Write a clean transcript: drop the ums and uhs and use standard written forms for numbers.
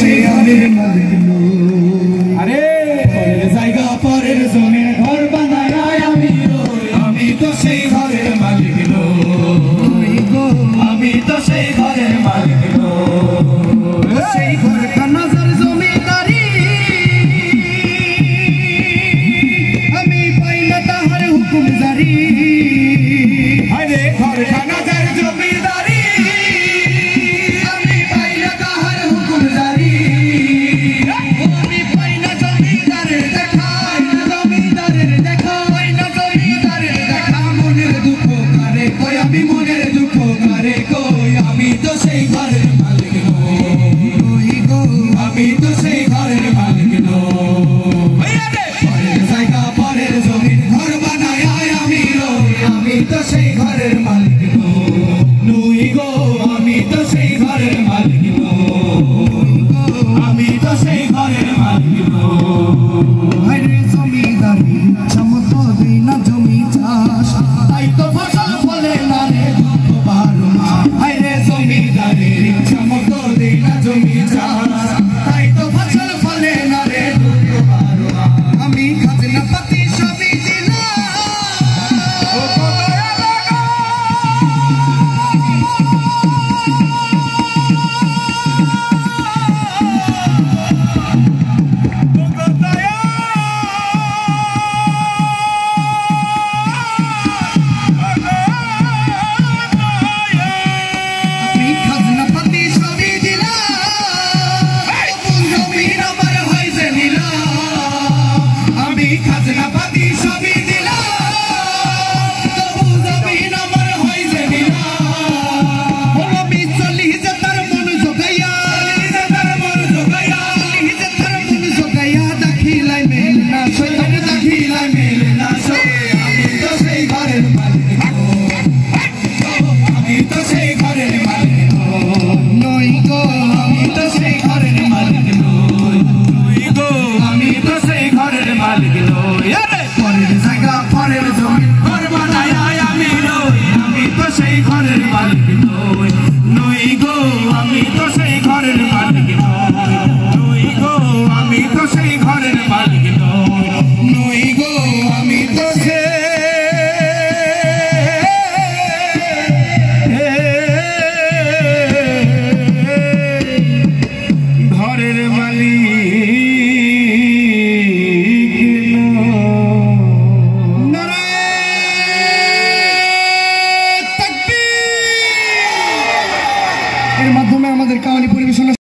সেই ঘরের মালিক আরে পরের জায়গা পরের জমির ঘর বানায় আমি রই আমি তো সেই ঘরের মালিক আমি তো সেই ঘরের মালিক সেই ঘরের কানাজার জমিদারি আমি পাই না তাহার হুকুম জারি আরে ঘর কানাজার জমিদারি আমি পাই না তাহার হুকুম জারি আমি পাই না জমিদারের দেখা জমিদারের দেখা পাই না জমিদারের দেখা মনের দুঃখ করে কই আমি মনের দুঃখ করে কই আমি তো সেই ঘরের মালিক আমি তো সেই ঘরের মালিক পরের জায়গা পরের জমির ঘর বানায় আমি রই আমি তো সেই ঘরের মালিক নুই গো আমি তো সেই ঘরের মালিক আমি তো সেই ঘরের মালিক আরে জমিদারি চমক দেই না জমি চাষ তাই তো ফসল ফলে না রে দুঃখ বারো মাস আরে জমিদারি চমক দেই না জমি চাষ